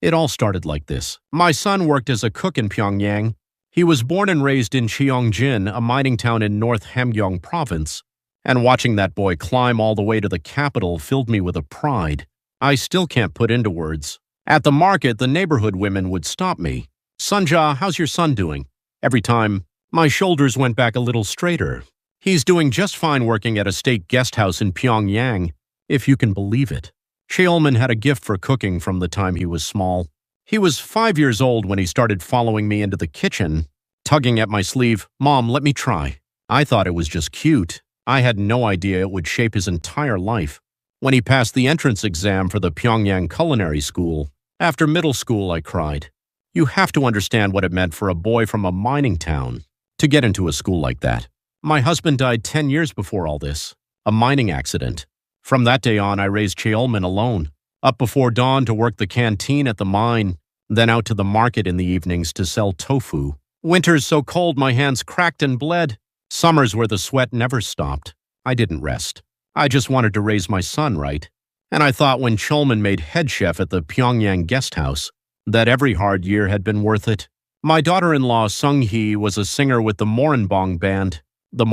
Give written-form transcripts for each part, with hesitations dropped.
It all started like this. My son worked as a cook in Pyongyang. He was born and raised in Cheongjin, a mining town in North Hamgyong province, and watching that boy climb all the way to the capital filled me with a pride I still can't put into words. At the market, the neighborhood women would stop me. "Sunja, how's your son doing?" Every time, my shoulders went back a little straighter. "He's doing just fine working at a state guest house in Pyongyang, if you can believe it." Cheolman had a gift for cooking from the time he was small. He was 5 years old when he started following me into the kitchen, tugging at my sleeve. "Mom, let me try." I thought it was just cute. I had no idea it would shape his entire life. When he passed the entrance exam for the Pyongyang Culinary School, after middle school, I cried. You have to understand what it meant for a boy from a mining town to get into a school like that. My husband died 10 years before all this, a mining accident. From that day on, I raised Cheolman alone, up before dawn to work the canteen at the mine, then out to the market in the evenings to sell tofu. Winters so cold my hands cracked and bled. Summers where the sweat never stopped. I didn't rest. I just wanted to raise my son right. And I thought when Cheolman made head chef at the Pyongyang guest house, that every hard year had been worth it. My daughter-in-law Sung-hee was a singer with the Moranbong band, the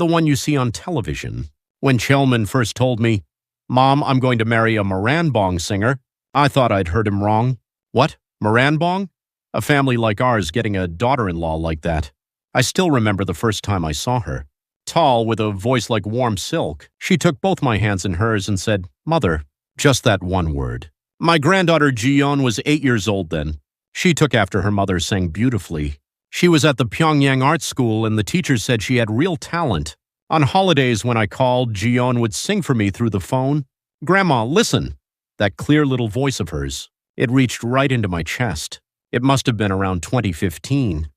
one you see on television. When Cheolman first told me, "Mom, I'm going to marry a Moranbong singer," I thought I'd heard him wrong. What? Moranbong? A family like ours getting a daughter-in-law like that. I still remember the first time I saw her. Tall, with a voice like warm silk, she took both my hands in hers and said, "Mother," just that one word. My granddaughter Jiyeon was 8 years old then. She took after her mother, sang beautifully. She was at the Pyongyang Art School and the teacher said she had real talent. On holidays when I called, Jiyeon would sing for me through the phone. "Grandma, listen." That clear little voice of hers. It reached right into my chest. It must have been around 2015.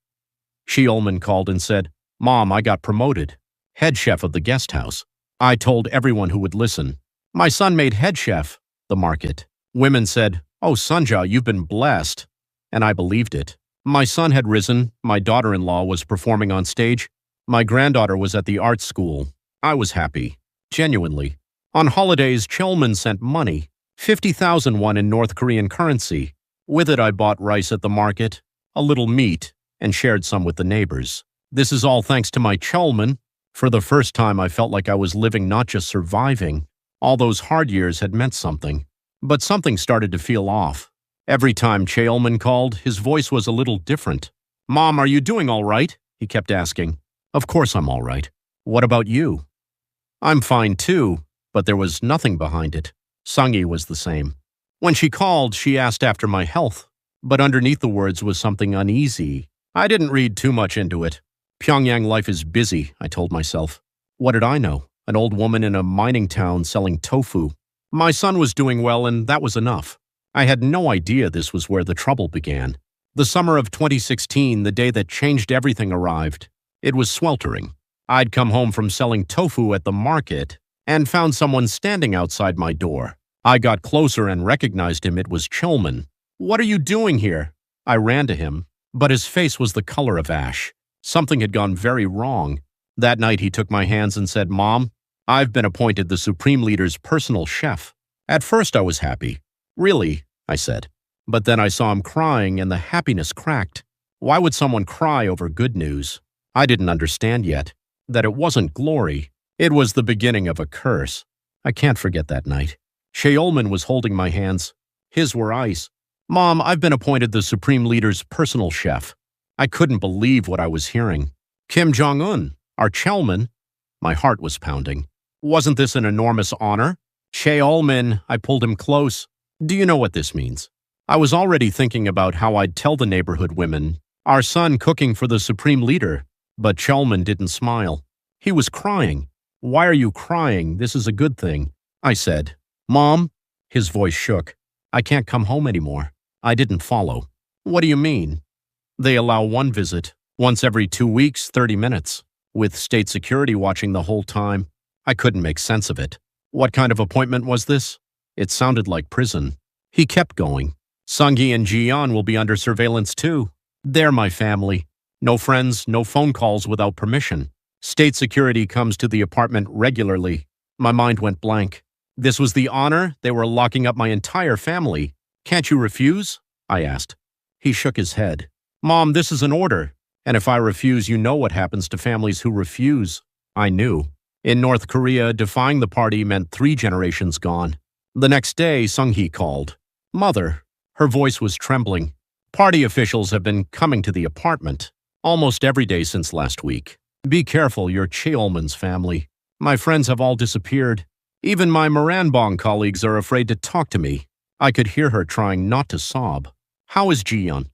Cheolman called and said, "Mom, I got promoted. Head chef of the guest house." I told everyone who would listen. My son made head chef, the market. Women said, "Oh, Sunja, you've been blessed." And I believed it. My son had risen. My daughter-in-law was performing on stage. My granddaughter was at the art school. I was happy. Genuinely. On holidays, Cheolman sent money. 50,000 won in North Korean currency. With it, I bought rice at the market, a little meat, and shared some with the neighbors. This is all thanks to my Cheolman. For the first time, I felt like I was living, not just surviving. All those hard years had meant something. But something started to feel off. Every time Cheolman called, his voice was a little different. "Mom, are you doing all right?" he kept asking. Of course I'm all right. What about you? I'm fine too, but there was nothing behind it. Sung-hee was the same. When she called, she asked after my health, but underneath the words was something uneasy. I didn't read too much into it. Pyongyang life is busy, I told myself. What did I know? An old woman in a mining town selling tofu. My son was doing well, and that was enough. I had no idea this was where the trouble began. The summer of 2016, the day that changed everything, arrived. It was sweltering. I'd come home from selling tofu at the market and found someone standing outside my door. I got closer and recognized him. It was Cheolman. "What are you doing here?" I ran to him, but his face was the color of ash. Something had gone very wrong. That night he took my hands and said, "Mom, I've been appointed the Supreme Leader's personal chef." At first I was happy. "Really?" I said. But then I saw him crying and the happiness cracked. Why would someone cry over good news? I didn't understand yet that it wasn't glory. It was the beginning of a curse. I can't forget that night. Cheolman was holding my hands. His were ice. "Mom, I've been appointed the Supreme Leader's personal chef." I couldn't believe what I was hearing. Kim Jong-un, our Cheolman. My heart was pounding. Wasn't this an enormous honor? "Cheolman," I pulled him close. "Do you know what this means?" I was already thinking about how I'd tell the neighborhood women, our son cooking for the Supreme Leader. But Cheolman didn't smile. He was crying. "Why are you crying? This is a good thing," I said. "Mom," his voice shook. "I can't come home anymore." I didn't follow. "What do you mean?" "They allow one visit, once every 2 weeks, 30 minutes, with state security watching the whole time." I couldn't make sense of it. What kind of appointment was this? It sounded like prison. He kept going. "Sung-hee and Jiyeon will be under surveillance too. They're my family. No friends, no phone calls without permission. State security comes to the apartment regularly." My mind went blank. This was the honor? They were locking up my entire family. Can't you refuse? I asked. He shook his head. Mom, this is an order. And if I refuse, you know what happens to families who refuse. I knew. In North Korea, defying the party meant 3 generations gone. The next day, Sung-hee called. Mother. Her voice was trembling. Party officials have been coming to the apartment almost every day since last week. Be careful, you're Cheolman's family. My friends have all disappeared. Even my Moranbong colleagues are afraid to talk to me. I could hear her trying not to sob. How is Jiyeon?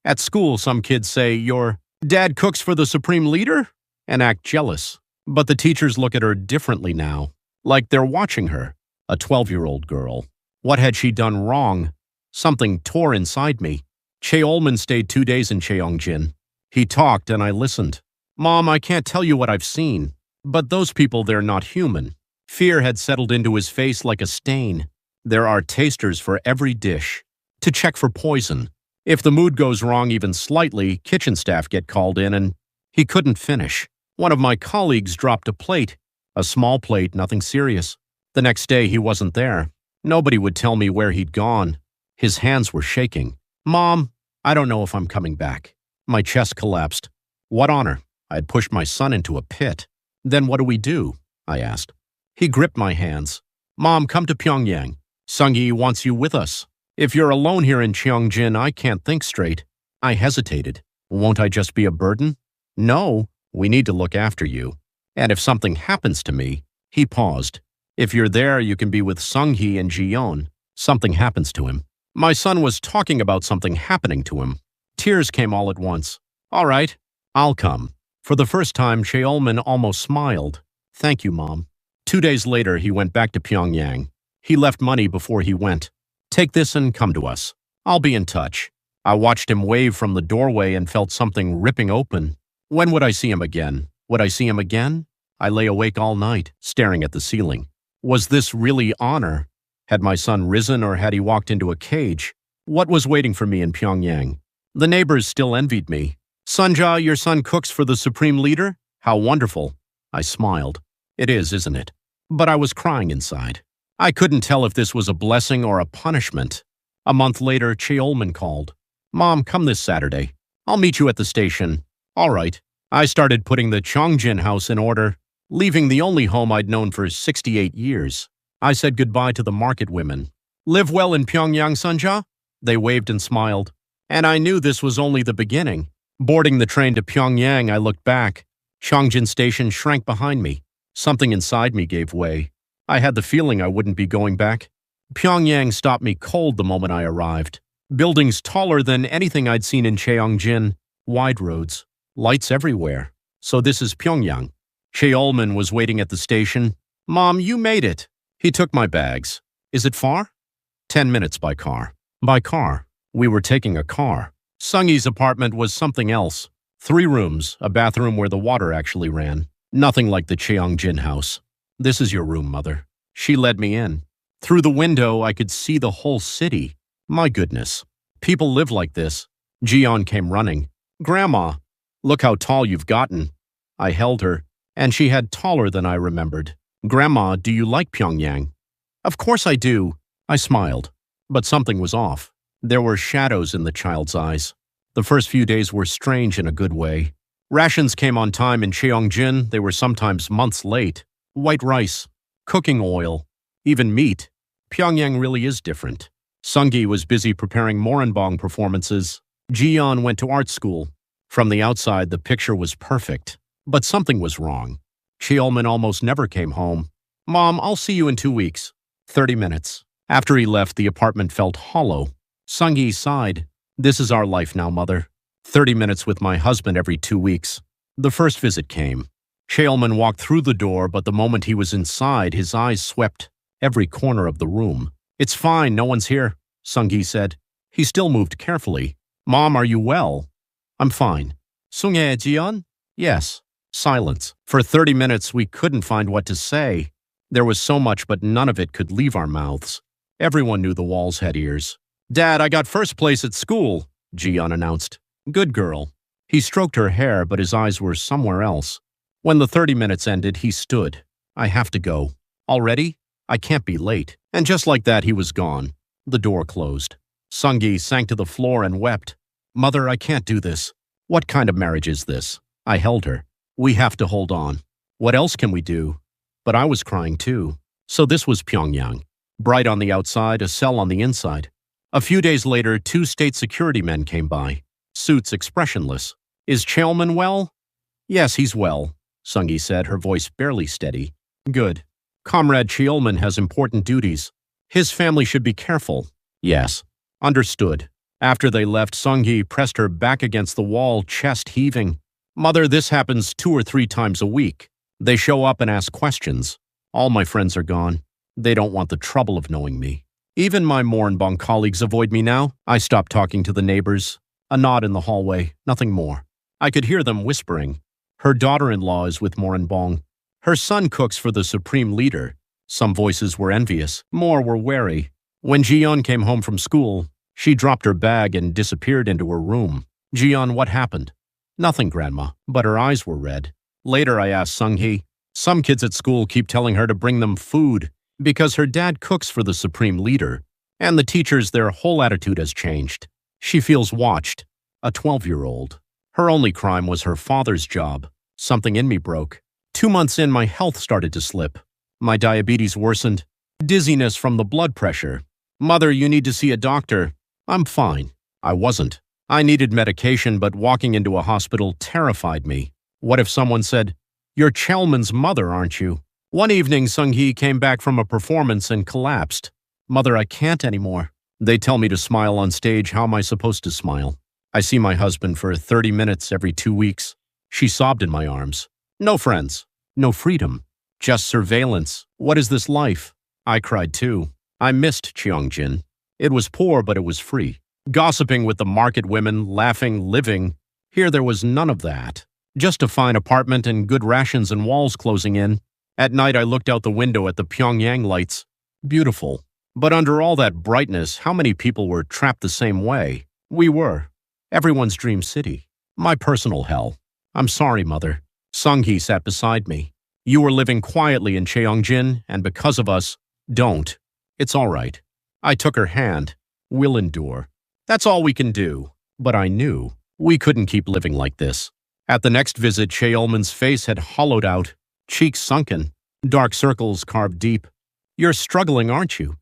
At school, some kids say, your dad cooks for the supreme leader? And act jealous. But the teachers look at her differently now, like they're watching her, a 12-year-old girl. What had she done wrong? Something tore inside me. Cheolman stayed 2 days in Cheongjin. He talked and I listened. Mom, I can't tell you what I've seen, but those people, they're not human. Fear had settled into his face like a stain. There are tasters for every dish, to check for poison. If the mood goes wrong even slightly, kitchen staff get called in and he couldn't finish. One of my colleagues dropped a plate. A small plate, nothing serious. The next day he wasn't there. Nobody would tell me where he'd gone. His hands were shaking. Mom, I don't know if I'm coming back. My chest collapsed. What honor? I had pushed my son into a pit. Then what do we do? I asked. He gripped my hands. Mom, come to Pyongyang. Sung-hee wants you with us. If you're alone here in Cheongjin, I can't think straight. I hesitated. Won't I just be a burden? No, we need to look after you. And if something happens to me, he paused. If you're there, you can be with Sung-hee and Jiyeon. Something happens to him. My son was talking about something happening to him. Tears came all at once. All right, I'll come. For the first time, Cheolman almost smiled. Thank you, Mom. 2 days later, he went back to Pyongyang. He left money before he went. Take this and come to us. I'll be in touch. I watched him wave from the doorway and felt something ripping open. When would I see him again? Would I see him again? I lay awake all night, staring at the ceiling. Was this really honor? Had my son risen or had he walked into a cage? What was waiting for me in Pyongyang? The neighbors still envied me. Sunja, your son cooks for the supreme leader? How wonderful. I smiled. It is, isn't it? But I was crying inside. I couldn't tell if this was a blessing or a punishment. A month later, Cheolman called. Mom, come this Saturday. I'll meet you at the station. All right. I started putting the Cheongjin house in order, leaving the only home I'd known for 68 years. I said goodbye to the market women. Live well in Pyongyang, Sunja? They waved and smiled. And I knew this was only the beginning. Boarding the train to Pyongyang, I looked back. Cheongjin Station shrank behind me. Something inside me gave way. I had the feeling I wouldn't be going back. Pyongyang stopped me cold the moment I arrived. Buildings taller than anything I'd seen in Cheongjin. Wide roads. Lights everywhere. So this is Pyongyang. Cheolman was waiting at the station. Mom, you made it. He took my bags. Is it far? 10 minutes by car. By car. We were taking a car. Sung-hee's apartment was something else. 3 rooms, a bathroom where the water actually ran. Nothing like the Cheongjin house. This is your room, Mother. She led me in. Through the window, I could see the whole city. My goodness. People live like this. Jiyeon came running. Grandma, look how tall you've gotten. I held her, and she had taller than I remembered. Grandma, do you like Pyongyang? Of course I do. I smiled. But something was off. There were shadows in the child's eyes. The first few days were strange in a good way. Rations came on time in Cheongjin. They were sometimes months late. White rice, cooking oil, even meat. Pyongyang really is different. Sung-hee was busy preparing Moranbong performances. Jiyeon went to art school. From the outside, the picture was perfect. But something was wrong. Cheolman almost never came home. Mom, I'll see you in 2 weeks. 30 minutes. After he left, the apartment felt hollow. Sung-hee sighed. This is our life now, Mother. 30 minutes with my husband every 2 weeks. The first visit came. Cheolman walked through the door, but the moment he was inside, his eyes swept every corner of the room. It's fine, no one's here, Sung-hee said. He still moved carefully. Mom, are you well? I'm fine. Sung-hee, Jiyeon? Yes. Silence. For 30 minutes, we couldn't find what to say. There was so much, but none of it could leave our mouths. Everyone knew the walls had ears. Dad, I got first place at school, Jiyeon announced. Good girl. He stroked her hair, but his eyes were somewhere else. When the 30 minutes ended, he stood. I have to go. Already? I can't be late. And just like that, he was gone. The door closed. Sung-gi sank to the floor and wept. Mother, I can't do this. What kind of marriage is this? I held her. We have to hold on. What else can we do? But I was crying too. So this was Pyongyang. Bright on the outside, a cell on the inside. A few days later, 2 state security men came by. Suits expressionless. Is Cheolman well? Yes, he's well, Sung-gi said, her voice barely steady. Good. Comrade Cheolman has important duties. His family should be careful. Yes. Understood. After they left, Sung-gi pressed her back against the wall, chest heaving. Mother, this happens 2 or 3 times a week. They show up and ask questions. All my friends are gone. They don't want the trouble of knowing me. Even my Moranbong colleagues avoid me now. I stopped talking to the neighbors. A nod in the hallway, nothing more. I could hear them whispering. Her daughter-in-law is with Moranbong. Her son cooks for the supreme leader. Some voices were envious. More were wary. When Jiyeon came home from school, she dropped her bag and disappeared into her room. Jiyeon, what happened? Nothing, Grandma, but her eyes were red. Later, I asked Sung-hee. Some kids at school keep telling her to bring them food because her dad cooks for the supreme leader, and the teachers, their whole attitude has changed. She feels watched. A 12-year-old. Her only crime was her father's job. Something in me broke. 2 months in, my health started to slip. My diabetes worsened. Dizziness from the blood pressure. Mother, you need to see a doctor. I'm fine. I wasn't. I needed medication, but walking into a hospital terrified me. What if someone said, "You're Cheolman's mother, aren't you?" One evening, Sung-hee came back from a performance and collapsed. Mother, I can't anymore. They tell me to smile on stage. How am I supposed to smile? I see my husband for 30 minutes every 2 weeks. She sobbed in my arms. No friends. No freedom. Just surveillance. What is this life? I cried too. I missed Cheongjin. It was poor, but it was free. Gossiping with the market women, laughing, living. Here there was none of that. Just a fine apartment and good rations and walls closing in. At night I looked out the window at the Pyongyang lights. Beautiful. But under all that brightness, how many people were trapped the same way? We were. Everyone's dream city. My personal hell. I'm sorry, Mother. Sung-hee sat beside me. You were living quietly in Cheongjin, and because of us, don't. It's all right. I took her hand. We'll endure. That's all we can do. But I knew we couldn't keep living like this. At the next visit, Cheolman's face had hollowed out, cheeks sunken, dark circles carved deep. You're struggling, aren't you?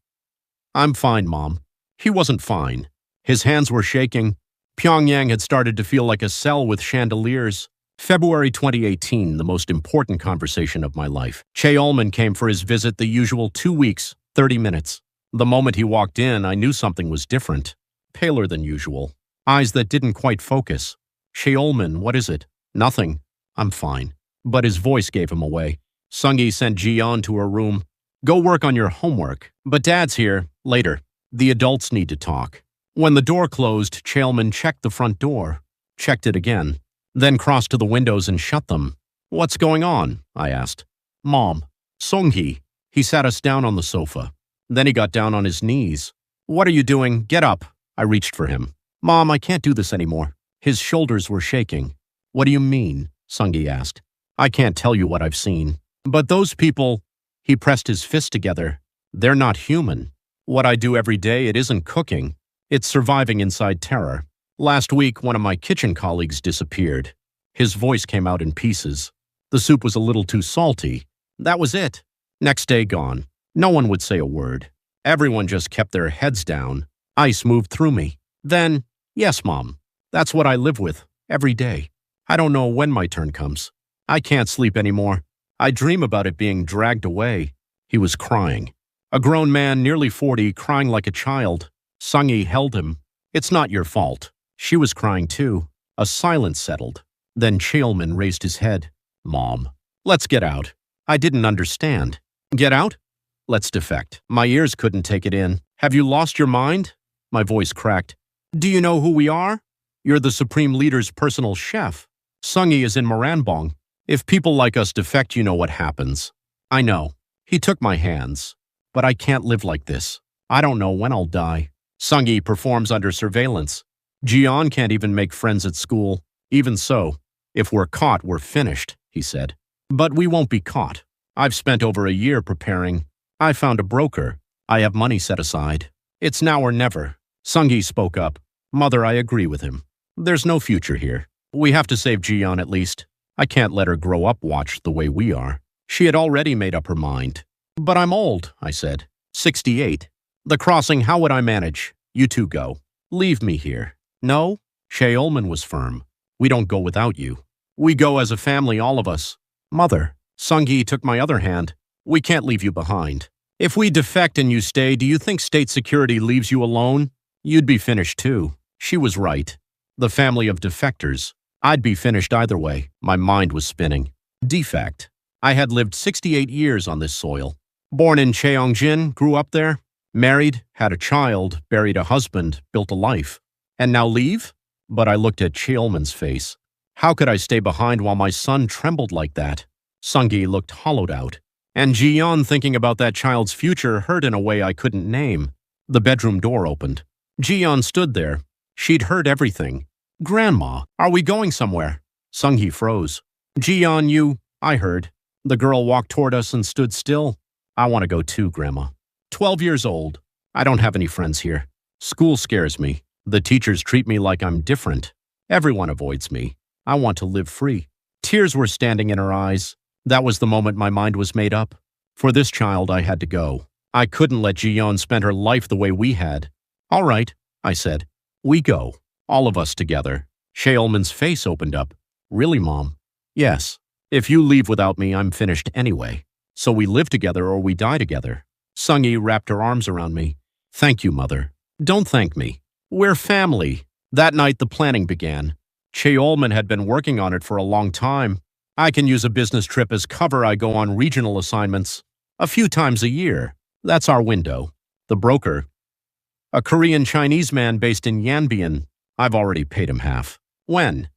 I'm fine, Mom. He wasn't fine. His hands were shaking. Pyongyang had started to feel like a cell with chandeliers. February 2018, the most important conversation of my life. Cheolman came for his visit the usual 2 weeks, 30 minutes. The moment he walked in, I knew something was different. Paler than usual. Eyes that didn't quite focus. Cheolman, what is it? Nothing. I'm fine. But his voice gave him away. Sung-hee sent Jiyeon to her room. Go work on your homework. But Dad's here. Later. The adults need to talk. When the door closed, Cheolman checked the front door. Checked it again. Then crossed to the windows and shut them. What's going on? I asked. Mom. Sung-hee. He sat us down on the sofa. Then he got down on his knees. What are you doing? Get up. I reached for him. Mom, I can't do this anymore. His shoulders were shaking. What do you mean? Sung-hee asked. I can't tell you what I've seen. But those people, he pressed his fist together. They're not human. What I do every day, it isn't cooking. It's surviving inside terror. Last week, one of my kitchen colleagues disappeared. His voice came out in pieces. The soup was a little too salty. That was it. Next day, gone. No one would say a word. Everyone just kept their heads down. Ice moved through me. Then, yes, Mom. That's what I live with, every day. I don't know when my turn comes. I can't sleep anymore. I dream about it being dragged away. He was crying. A grown man, nearly 40, crying like a child. Sung-hee held him. It's not your fault. She was crying too. A silence settled. Then Cheolman raised his head. Mom, let's get out. I didn't understand. Get out? Let's defect. My ears couldn't take it in. Have you lost your mind? My voice cracked. Do you know who we are? You're the Supreme Leader's personal chef. Sung-hee is in Moranbong. If people like us defect, you know what happens. I know. He took my hands. But I can't live like this. I don't know when I'll die. Sung-hee performs under surveillance. Jiyeon can't even make friends at school. Even so, if we're caught, we're finished, he said. But we won't be caught. I've spent over a year preparing. I found a broker. I have money set aside. It's now or never. Sung-gi spoke up. Mother, I agree with him. There's no future here. We have to save Ji-yeon at least. I can't let her grow up watched the way we are. She had already made up her mind. But I'm old, I said. 68. The crossing, how would I manage? You two go. Leave me here. No? Cheolman was firm. We don't go without you. We go as a family, all of us. Mother, Sung-gi took my other hand. We can't leave you behind. If we defect and you stay, do you think state security leaves you alone? You'd be finished too. She was right. The family of defectors. I'd be finished either way. My mind was spinning. Defect. I had lived 68 years on this soil. Born in Cheongjin, grew up there, married, had a child, buried a husband, built a life. And now leave? But I looked at Cheolman's face. How could I stay behind while my son trembled like that? Sung-gi looked hollowed out. And Ji-yeon, thinking about that child's future, hurt in a way I couldn't name. The bedroom door opened. Ji-yeon stood there. She'd heard everything. Grandma, are we going somewhere? Sung-gi froze. Ji-yeon, I heard. The girl walked toward us and stood still. I want to go too, Grandma. 12 years old. I don't have any friends here. School scares me. The teachers treat me like I'm different. Everyone avoids me. I want to live free. Tears were standing in her eyes. That was the moment my mind was made up. For this child, I had to go. I couldn't let Ji-yeon spend her life the way we had. All right, I said. We go. All of us together. Cheolman's face opened up. Really, Mom? Yes. If you leave without me, I'm finished anyway. So we live together or we die together. Sung-gi wrapped her arms around me. Thank you, Mother. Don't thank me. We're family. That night, the planning began. Cheolman had been working on it for a long time. I can use a business trip as cover. I go on regional assignments a few times a year. That's our window. The broker, a Korean-Chinese man based in Yanbian. I've already paid him half. When?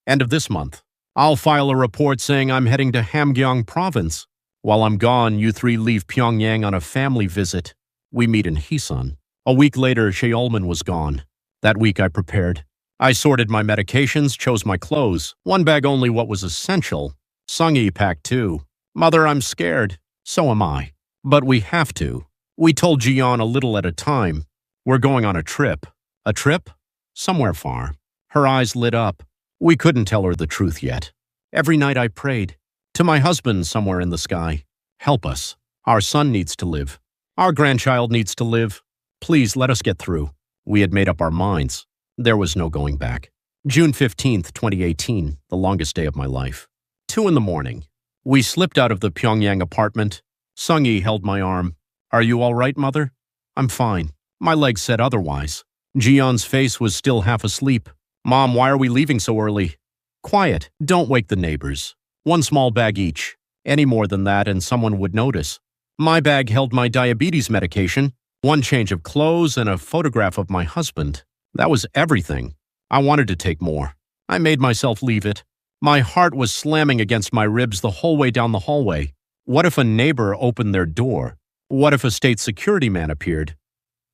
End of this month. I'll file a report saying I'm heading to Hamgyong province. While I'm gone, you three leave Pyongyang on a family visit. We meet in Hisan. A week later, Cheolman was gone. That week I prepared. I sorted my medications, chose my clothes. One bag only what was essential. Sung-gi packed too. Mother, I'm scared. So am I. But we have to. We told Ji-yeon a little at a time. We're going on a trip. A trip? Somewhere far. Her eyes lit up. We couldn't tell her the truth yet. Every night I prayed. To my husband somewhere in the sky. Help us. Our son needs to live. Our grandchild needs to live. Please let us get through. We had made up our minds. There was no going back. June 15th, 2018, the longest day of my life. 2 in the morning. We slipped out of the Pyongyang apartment. Sung-gi held my arm. Are you all right, Mother? I'm fine. My legs said otherwise. Ji-yeon's face was still half asleep. Mom, why are we leaving so early? Quiet. Don't wake the neighbors. 1 small bag each. Any more than that and someone would notice. My bag held my diabetes medication, 1 change of clothes, and a photograph of my husband. That was everything. I wanted to take more. I made myself leave it. My heart was slamming against my ribs the whole way down the hallway. What if a neighbor opened their door? What if a state security man appeared?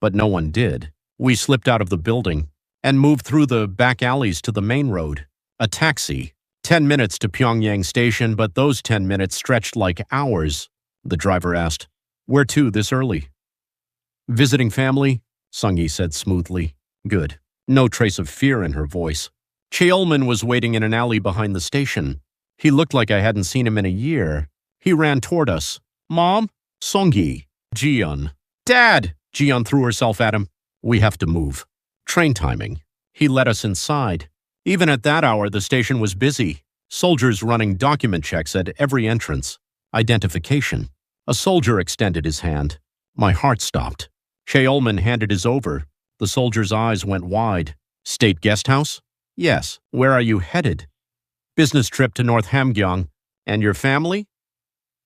But no one did. We slipped out of the building and moved through the back alleys to the main road. A taxi. 10 minutes to Pyongyang station, but those 10 minutes stretched like hours. The driver asked, "Where to this early?" "Visiting family," Sung-gi said smoothly. Good. No trace of fear in her voice. Cheolman was waiting in an alley behind the station. He looked like I hadn't seen him in a year. He ran toward us. Mom? Sung-gi. Ji-yeon. Dad! Ji-yeon threw herself at him. We have to move. Train timing. He let us inside. Even at that hour, the station was busy. Soldiers running document checks at every entrance. Identification. A soldier extended his hand. My heart stopped. Cheolman handed his over. The soldier's eyes went wide. State guest house? Yes. Where are you headed? Business trip to North Hamgyong. And your family?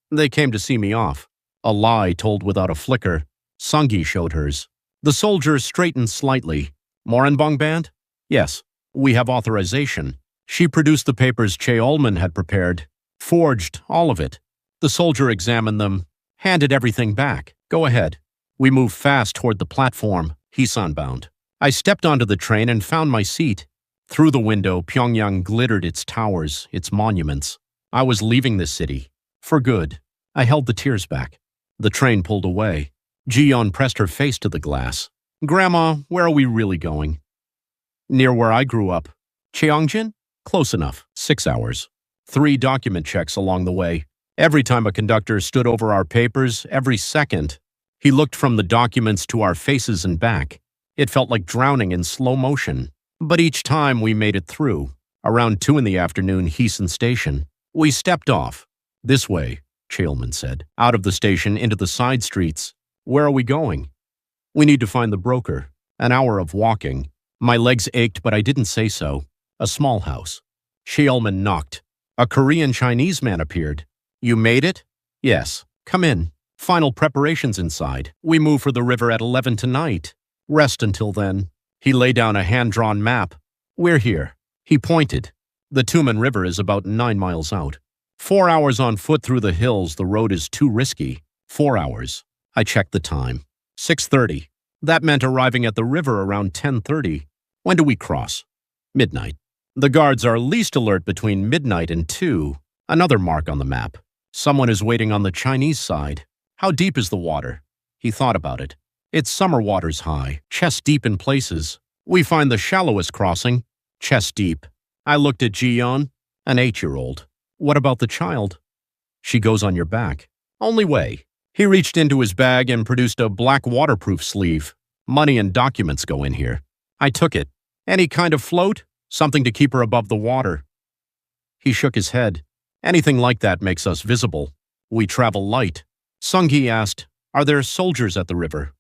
They came to see me off. A lie told without a flicker. Sung-gi showed hers. The soldier straightened slightly. Moranbong band? Yes. We have authorization. She produced the papers Cheolman had prepared. Forged, all of it. The soldier examined them. Handed everything back. Go ahead. We moved fast toward the platform. Hisan bound. I stepped onto the train and found my seat. Through the window, Pyongyang glittered its towers, its monuments. I was leaving this city. For good. I held the tears back. The train pulled away. Ji-yeon pressed her face to the glass. Grandma, where are we really going? Near where I grew up. Cheongjin? Close enough. 6 hours. 3 document checks along the way. Every time a conductor stood over our papers, every second, he looked from the documents to our faces and back. It felt like drowning in slow motion. But each time we made it through. Around 2 in the afternoon, Heason Station. We stepped off. This way, Chalman said. Out of the station into the side streets. Where are we going? We need to find the broker. An hour of walking. My legs ached, but I didn't say so. A small house. Chalman knocked. A Korean Chinese man appeared. You made it? Yes. Come in. Final preparations inside. We move for the river at 11 tonight. Rest until then. He laid down a hand-drawn map. We're here. He pointed. The Tumen River is about 9 miles out. 4 hours on foot through the hills. The road is too risky. 4 hours. I checked the time. 6:30. That meant arriving at the river around 10:30. When do we cross? Midnight. The guards are least alert between midnight and 2. Another mark on the map. Someone is waiting on the Chinese side. How deep is the water? He thought about it. It's summer waters high, chest deep in places. We find the shallowest crossing, chest deep. I looked at Jiyeon, an 8-year-old. What about the child? She goes on your back. Only way. He reached into his bag and produced a black waterproof sleeve. Money and documents go in here. I took it. Any kind of float? Something to keep her above the water. He shook his head. Anything like that makes us visible. We travel light. Sung-hee asked, are there soldiers at the river?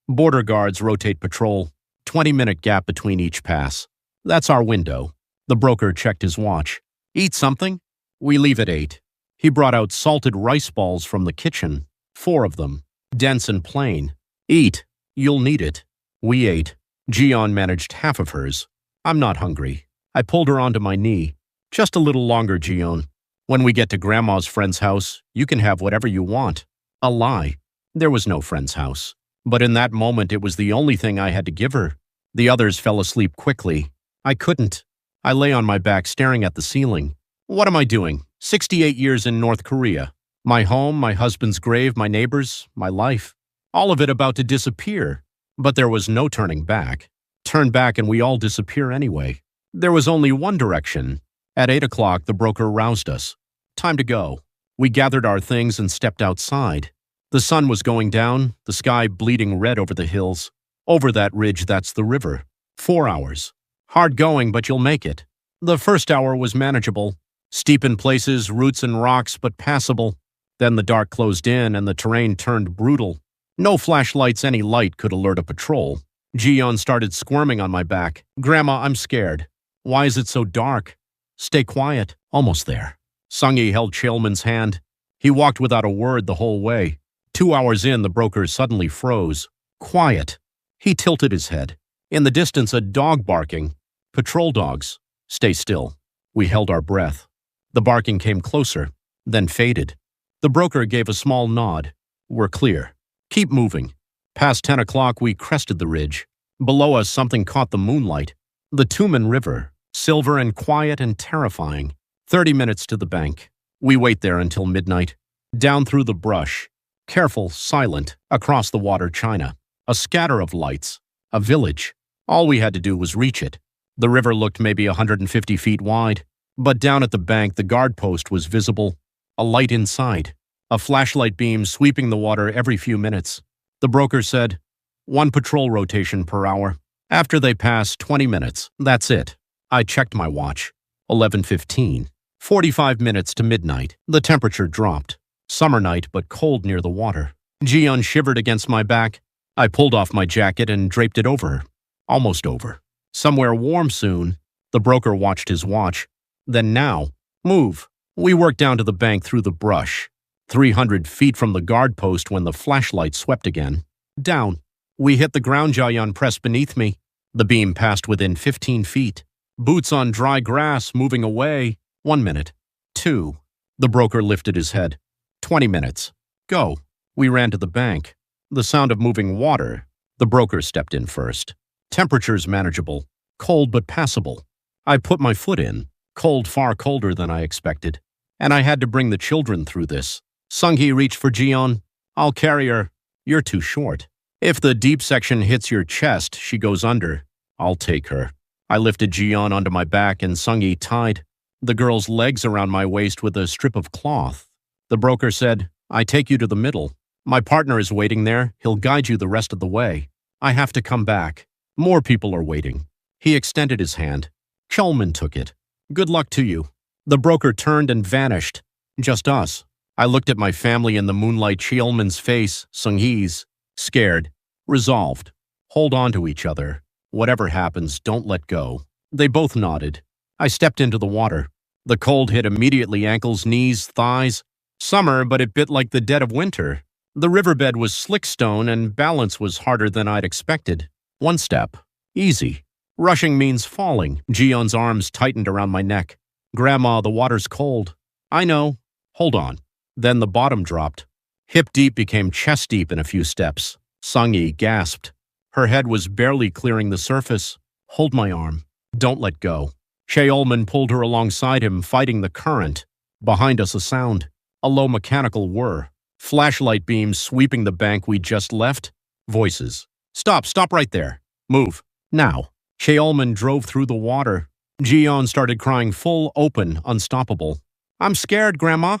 Border guards rotate patrol. 20-minute gap between each pass. That's our window. The broker checked his watch. Eat something? We leave at 8. He brought out salted rice balls from the kitchen. 4 of them. Dense and plain. Eat. You'll need it. We ate. Jiyeon managed half of hers. I'm not hungry. I pulled her onto my knee. Just a little longer, Jiyeon. When we get to Grandma's friend's house, you can have whatever you want. A lie. There was no friend's house. But in that moment, it was the only thing I had to give her. The others fell asleep quickly. I couldn't. I lay on my back staring at the ceiling. What am I doing? 68 years in North Korea. My home, my husband's grave, my neighbors, my life. All of it about to disappear. But there was no turning back. Turn back and we all disappear anyway. There was only one direction. At 8 o'clock, the broker roused us. Time to go. We gathered our things and stepped outside. The sun was going down, the sky bleeding red over the hills. Over that ridge, that's the river. 4 hours. Hard going, but you'll make it. The first hour was manageable. Steep in places, roots and rocks, but passable. Then the dark closed in and the terrain turned brutal. No flashlights, any light could alert a patrol. Jiyeon started squirming on my back. Grandma, I'm scared. Why is it so dark? Stay quiet. Almost there. Sung-hee held Chalman's hand. He walked without a word the whole way. 2 hours in, the broker suddenly froze. Quiet. He tilted his head. In the distance, a dog barking. Patrol dogs. Stay still. We held our breath. The barking came closer, then faded. The broker gave a small nod. We're clear. Keep moving. Past 10 o'clock, we crested the ridge. Below us, something caught the moonlight. The Tumen River, silver and quiet and terrifying. 30 minutes to the bank. We wait there until midnight. Down through the brush. Careful, silent, across the water China. A scatter of lights. A village. All we had to do was reach it. The river looked maybe 150 feet wide. But down at the bank, the guard post was visible. A light inside. A flashlight beam sweeping the water every few minutes. The broker said, 1 patrol rotation per hour. After they pass 20 minutes, that's it. I checked my watch. 11:15. 45 minutes to midnight. The temperature dropped. Summer night, but cold near the water. Jiyeon shivered against my back. I pulled off my jacket and draped it over her. Almost over. Somewhere warm soon. The broker watched his watch. Then now. Move. We worked down to the bank through the brush. 300 feet from the guard post when the flashlight swept again. Down. We hit the ground. Jiyeon pressed beneath me. The beam passed within 15 feet. Boots on dry grass, moving away. 1 minute. 2. The broker lifted his head. 20 minutes. Go. We ran to the bank. The sound of moving water. The broker stepped in first. Temperatures manageable. Cold but passable. I put my foot in. Cold, far colder than I expected. And I had to bring the children through this. Sung-hee reached for Jiyeon. I'll carry her. You're too short. If the deep section hits your chest, she goes under. I'll take her. I lifted Jiyeon onto my back and Sung-yi tied the girl's legs around my waist with a strip of cloth. The broker said, I take you to the middle. My partner is waiting there. He'll guide you the rest of the way. I have to come back. More people are waiting. He extended his hand. Chelman took it. Good luck to you. The broker turned and vanished. Just us. I looked at my family in the moonlight. Chelman's face, Sung-yi's, scared, resolved. Hold on to each other. Whatever happens, don't let go. They both nodded. I stepped into the water. The cold hit immediately, ankles, knees, thighs. Summer, but it bit like the dead of winter. The riverbed was slick stone and balance was harder than I'd expected. One step. Easy. Rushing means falling. Jiyeon's arms tightened around my neck. Grandma, the water's cold. I know. Hold on. Then the bottom dropped. Hip deep became chest deep in a few steps. Sung-yi gasped. Her head was barely clearing the surface. Hold my arm. Don't let go. Cheolman pulled her alongside him, fighting the current. Behind us a sound. A low mechanical whir. Flashlight beams sweeping the bank we'd just left. Voices. Stop right there. Move. Now. Cheolman drove through the water. Jiyeon started crying full, open, unstoppable. I'm scared, Grandma.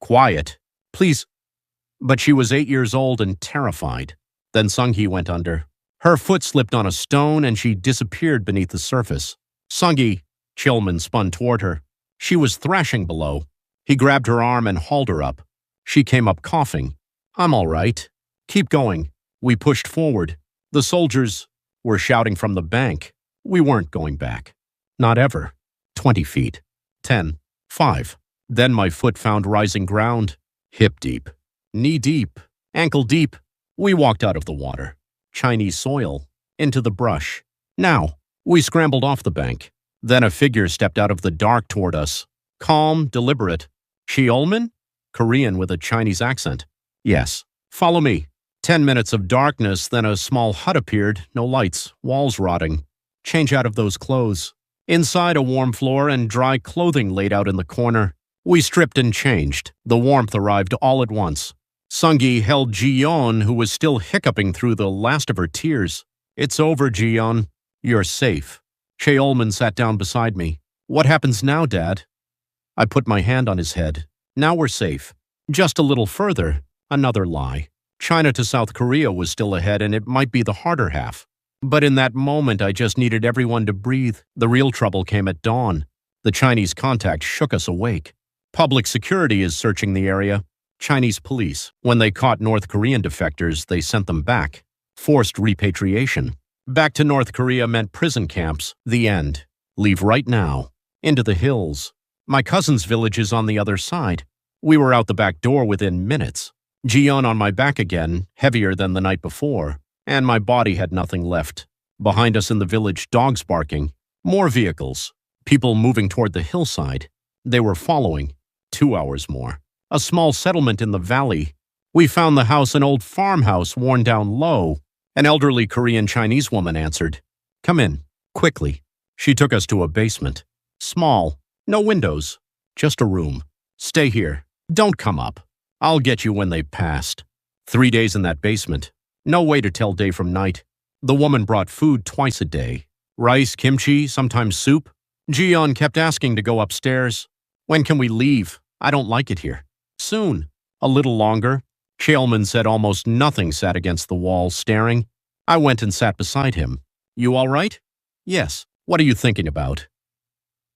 Quiet. Please. But she was 8 years old and terrified. Then Sung-yi went under. Her foot slipped on a stone and she disappeared beneath the surface. Sung-yi, Cheolman spun toward her. She was thrashing below. He grabbed her arm and hauled her up. She came up coughing. I'm all right. Keep going. We pushed forward. The soldiers were shouting from the bank. We weren't going back. Not ever. 20 feet. 10. 5. Then my foot found rising ground. Hip deep. Knee deep. Ankle deep. We walked out of the water. Chinese soil. Into the brush. Now. We scrambled off the bank. Then a figure stepped out of the dark toward us. Calm, deliberate. Cheolman? Korean with a Chinese accent. Yes. Follow me. 10 minutes of darkness, then a small hut appeared. No lights. Walls rotting. Change out of those clothes. Inside, a warm floor and dry clothing laid out in the corner. We stripped and changed. The warmth arrived all at once. Sung-yi held Jiyeon, who was still hiccuping through the last of her tears. It's over, Jiyeon. You're safe. Cheolman sat down beside me. What happens now, Dad? I put my hand on his head. Now we're safe. Just a little further. Another lie. China to South Korea was still ahead, and it might be the harder half. But in that moment, I just needed everyone to breathe. The real trouble came at dawn. The Chinese contact shook us awake. Public security is searching the area. Chinese police. When they caught North Korean defectors, they sent them back. Forced repatriation. Back to North Korea meant prison camps. The end. Leave right now. Into the hills. My cousin's village is on the other side. We were out the back door within minutes. Jiyeon on my back again, heavier than the night before, and my body had nothing left. Behind us in the village, dogs barking. More vehicles. People moving toward the hillside. They were following. 2 hours more. A small settlement in the valley. We found the house, an old farmhouse worn down low. An elderly Korean Chinese woman answered. Come in, quickly. She took us to a basement. Small, no windows, just a room. Stay here. Don't come up. I'll get you when they've passed. 3 days in that basement. No way to tell day from night. The woman brought food twice a day. Rice, kimchi, sometimes soup. Jiyeon kept asking to go upstairs. When can we leave? I don't like it here. Soon. A little longer. Cheolman said almost nothing, sat against the wall, staring. I went and sat beside him. You all right? Yes. What are you thinking about?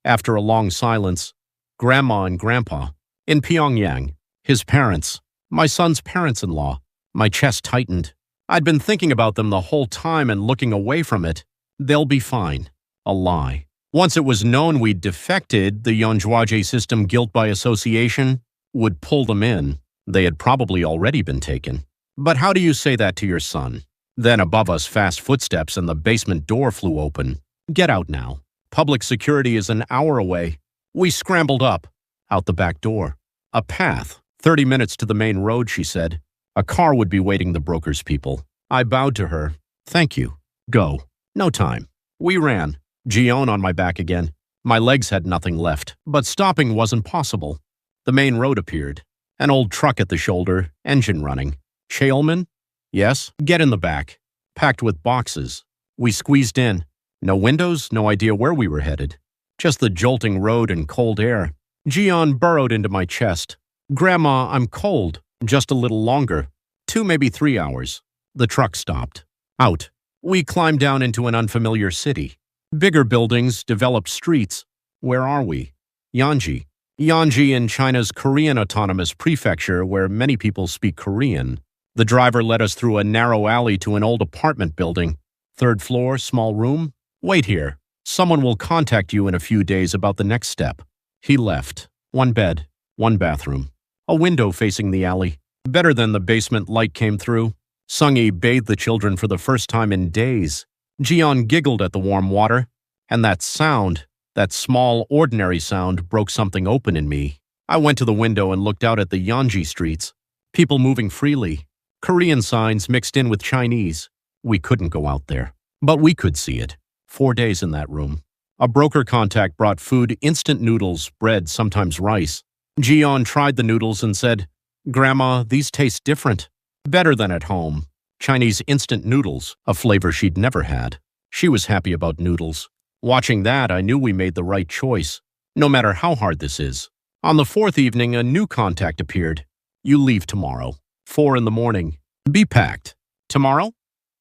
After a long silence, Grandma and Grandpa. In Pyongyang. His parents. My son's parents-in-law. My chest tightened. I'd been thinking about them the whole time and looking away from it. They'll be fine. A lie. Once it was known we'd defected, the Yonjuaje system, guilt by association, would pull them in. They had probably already been taken. But how do you say that to your son? Then above us, fast footsteps and the basement door flew open. Get out now. Public security is an hour away. We scrambled up. Out the back door. A path. 30 minutes to the main road, she said. A car would be waiting the broker's people. I bowed to her. Thank you. Go. No time. We ran. Jiyeon on my back again. My legs had nothing left, but stopping wasn't possible. The main road appeared. An old truck at the shoulder, engine running. Cheolman? Yes, get in the back. Packed with boxes. We squeezed in. No windows, no idea where we were headed. Just the jolting road and cold air. Jian burrowed into my chest. Grandma, I'm cold. Just a little longer. 2, maybe 3 hours. The truck stopped. Out. We climbed down into an unfamiliar city. Bigger buildings, developed streets. Where are we? Yanji. Yanji in China's Korean Autonomous Prefecture, where many people speak Korean. The driver led us through a narrow alley to an old apartment building. 3rd floor, small room. Wait here. Someone will contact you in a few days about the next step. He left. 1 bed, 1 bathroom. A window facing the alley. Better than the basement light came through. Sung-hee bathed the children for the first time in days. Jian giggled at the warm water. And that sound, that small, ordinary sound, broke something open in me. I went to the window and looked out at the Yanji streets. People moving freely. Korean signs mixed in with Chinese. We couldn't go out there. But we could see it. 4 days in that room. A broker contact brought food, instant noodles, bread, sometimes rice. Jian tried the noodles and said, "Grandma, these taste different. Better than at home." Chinese instant noodles, a flavor she'd never had. She was happy about noodles. Watching that, I knew we made the right choice, no matter how hard this is. On the 4th evening, a new contact appeared. "You leave tomorrow. 4 in the morning. Be packed." "Tomorrow?"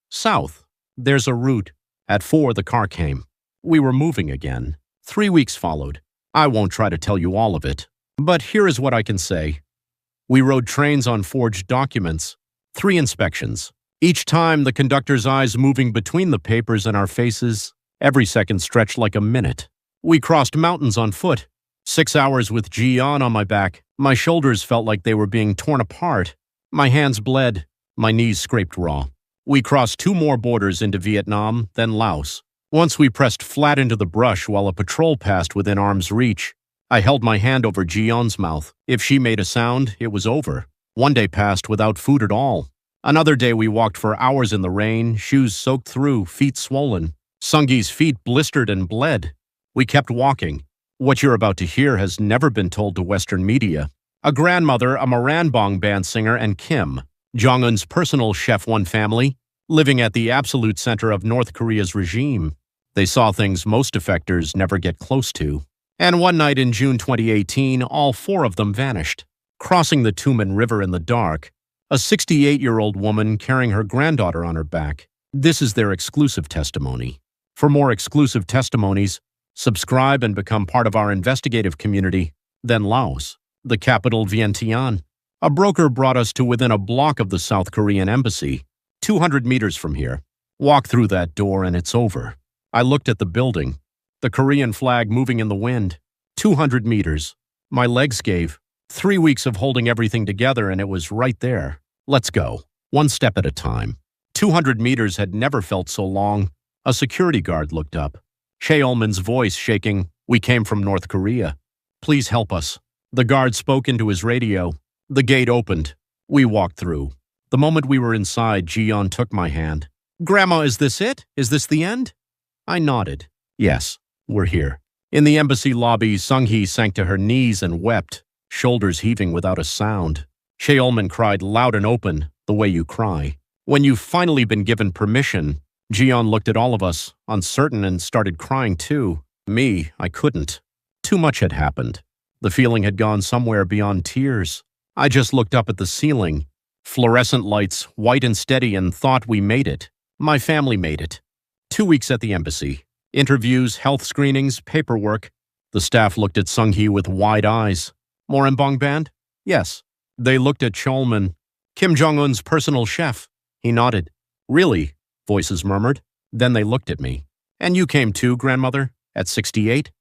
"South. There's a route." At 4, the car came. We were moving again. 3 weeks followed. I won't try to tell you all of it, but here is what I can say. We rode trains on forged documents. 3 inspections. Each time, the conductor's eyes moving between the papers and our faces. Every second stretched like a minute. We crossed mountains on foot. 6 hours with Jian on my back. My shoulders felt like they were being torn apart. My hands bled. My knees scraped raw. We crossed 2 more borders into Vietnam, then Laos. Once we pressed flat into the brush while a patrol passed within arm's reach. I held my hand over Jian's mouth. If she made a sound, it was over. 1 day passed without food at all. Another day we walked for hours in the rain, shoes soaked through, feet swollen. Sung-hee's feet blistered and bled. We kept walking. What you're about to hear has never been told to Western media. A grandmother, a Moranbong band singer, and Kim, Jong-un's personal chef-one family, living at the absolute center of North Korea's regime. They saw things most defectors never get close to. And one night in June 2018, all 4 of them vanished. Crossing the Tumen River in the dark, a 68-year-old woman carrying her granddaughter on her back. This is their exclusive testimony. For more exclusive testimonies, subscribe and become part of our investigative community. Then Laos, the capital Vientiane. A broker brought us to within a block of the South Korean embassy, 200 meters from here. Walk through that door and it's over. I looked at the building, the Korean flag moving in the wind. 200 meters. My legs gave. 3 weeks of holding everything together and it was right there. Let's go. 1 step at a time. 200 meters had never felt so long. A security guard looked up. Cheolman's voice shaking. "We came from North Korea. Please help us." The guard spoke into his radio. The gate opened. We walked through. The moment we were inside, Jian took my hand. "Grandma, is this it? Is this the end?" I nodded. "Yes, we're here." In the embassy lobby, Sung-hee sank to her knees and wept, shoulders heaving without a sound. Cheolman cried loud and open, the way you cry. When you've finally been given permission, Jian looked at all of us, uncertain, and started crying too. Me, I couldn't. Too much had happened. The feeling had gone somewhere beyond tears. I just looked up at the ceiling. Fluorescent lights, white and steady, and thought we made it. My family made it. 2 weeks at the embassy. Interviews, health screenings, paperwork. The staff looked at Sung-hee with wide eyes. "Moranbong band?" "Yes." They looked at Cheolman. "Kim Jong-un's personal chef." He nodded. "Really?" Voices murmured. Then they looked at me. "And you came too, grandmother? At 68?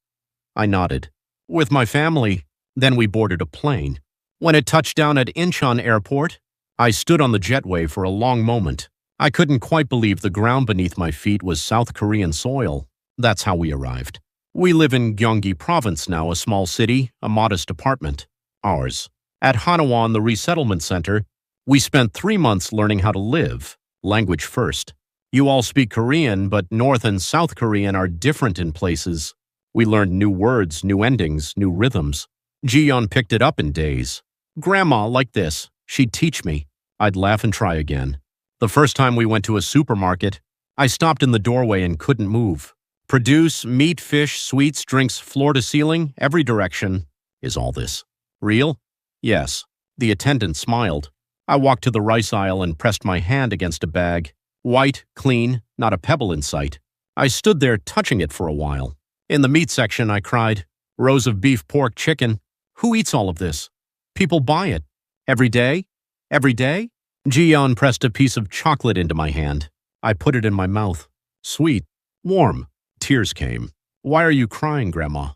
I nodded. "With my family." Then we boarded a plane. When it touched down at Incheon Airport, I stood on the jetway for a long moment. I couldn't quite believe the ground beneath my feet was South Korean soil. That's how we arrived. We live in Gyeonggi Province now, a small city, a modest apartment. Ours. At Hanwon, the resettlement center, we spent 3 months learning how to live, language first. You all speak Korean, but North and South Korean are different in places. We learned new words, new endings, new rhythms. Jiyeon picked it up in days. "Grandma, like this." She'd teach me. I'd laugh and try again. The first time we went to a supermarket, I stopped in the doorway and couldn't move. Produce, meat, fish, sweets, drinks, floor to ceiling, every direction. Is all this real? Yes. The attendant smiled. I walked to the rice aisle and pressed my hand against a bag. White, clean, not a pebble in sight. I stood there touching it for a while. In the meat section, I cried, rows of beef, pork, chicken. Who eats all of this? People buy it. Every day? Every day? Jian pressed a piece of chocolate into my hand. I put it in my mouth. Sweet, warm. Tears came. Why are you crying, Grandma?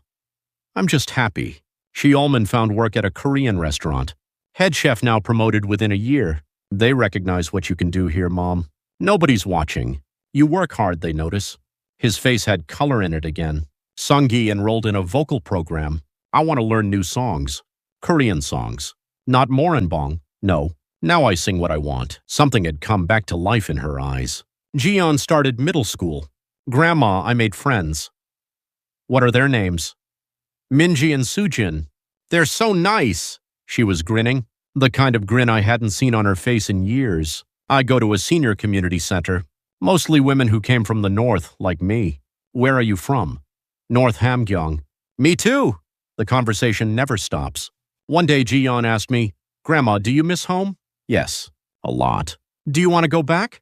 I'm just happy. Sheolman found work at a Korean restaurant. Head chef now promoted within a year. They recognize what you can do here, Mom. Nobody's watching. You work hard, they notice. His face had color in it again. Sunggi enrolled in a vocal program. I want to learn new songs. Korean songs. Not moranbong. No. Now I sing what I want. Something had come back to life in her eyes. Jian started middle school. Grandma, I made friends. What are their names? Minji and Sujin. They're so nice. She was grinning. The kind of grin I hadn't seen on her face in years. I go to a senior community center. Mostly women who came from the north, like me. Where are you from? North Hamgyong. Me too. The conversation never stops. One day Jian asked me, Grandma, do you miss home? Yes, a lot. Do you want to go back?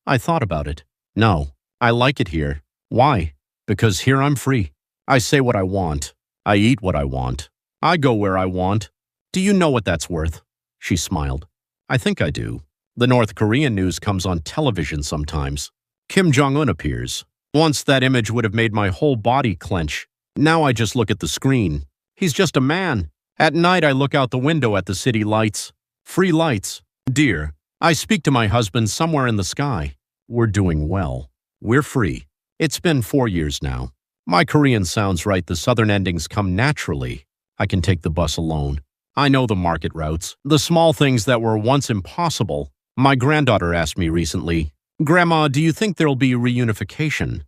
I thought about it. No, I like it here. Why? Because here I'm free. I say what I want. I eat what I want. I go where I want. Do you know what that's worth? She smiled. I think I do. The North Korean news comes on television sometimes. Kim Jong-un appears. Once that image would have made my whole body clench. Now I just look at the screen. He's just a man. At night I look out the window at the city lights. Free lights. Dear, I speak to my husband somewhere in the sky. We're doing well. We're free. It's been 4 years now. My Korean sounds right. The southern endings come naturally. I can take the bus alone. I know the market routes, the small things that were once impossible. My granddaughter asked me recently, Grandma, do you think there'll be reunification?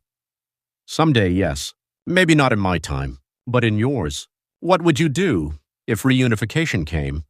Someday, yes. Maybe not in my time, but in yours. What would you do if reunification came?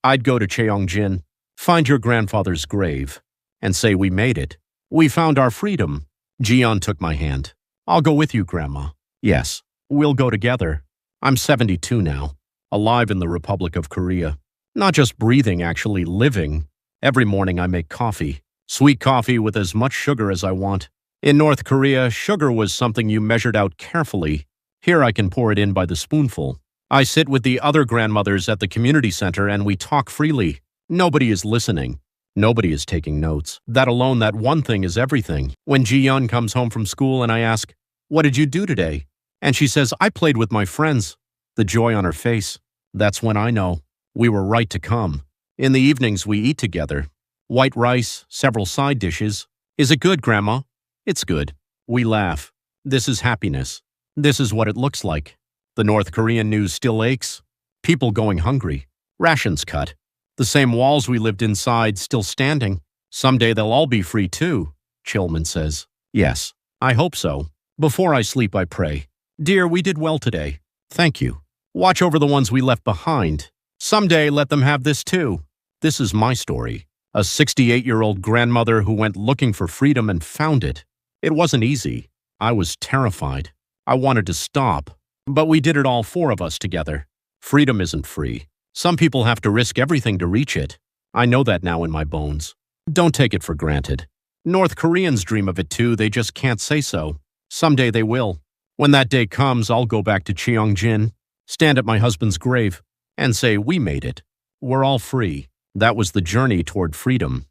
I'd go to Cheongjin, find your grandfather's grave, and say we made it. We found our freedom. Jian took my hand. I'll go with you, Grandma. Yes, we'll go together. I'm 72 now, alive in the Republic of Korea. Not just breathing, actually living. Every morning I make coffee. Sweet coffee with as much sugar as I want. In North Korea, sugar was something you measured out carefully. Here I can pour it in by the spoonful. I sit with the other grandmothers at the community center and we talk freely. Nobody is listening. Nobody is taking notes. That alone, that one thing is everything. When Ji-yeon comes home from school and I ask, what did you do today? And she says, I played with my friends. The joy on her face. That's when I know. We were right to come. In the evenings we eat together. White rice, several side dishes. Is it good, Grandma? It's good. We laugh. This is happiness. This is what it looks like. The North Korean news still aches. People going hungry. Rations cut. The same walls we lived inside still standing. Someday they'll all be free too, Chilman says. Yes, I hope so. Before I sleep, I pray. Dear, we did well today. Thank you. Watch over the ones we left behind. Someday let them have this too. This is my story. A 68-year-old grandmother who went looking for freedom and found it. It wasn't easy. I was terrified. I wanted to stop. But we did it, all four of us together. Freedom isn't free. Some people have to risk everything to reach it. I know that now in my bones. Don't take it for granted. North Koreans dream of it too, they just can't say so. Someday they will. When that day comes, I'll go back to Cheongjin, stand at my husband's grave, and say we made it. We're all free. That was the journey toward freedom.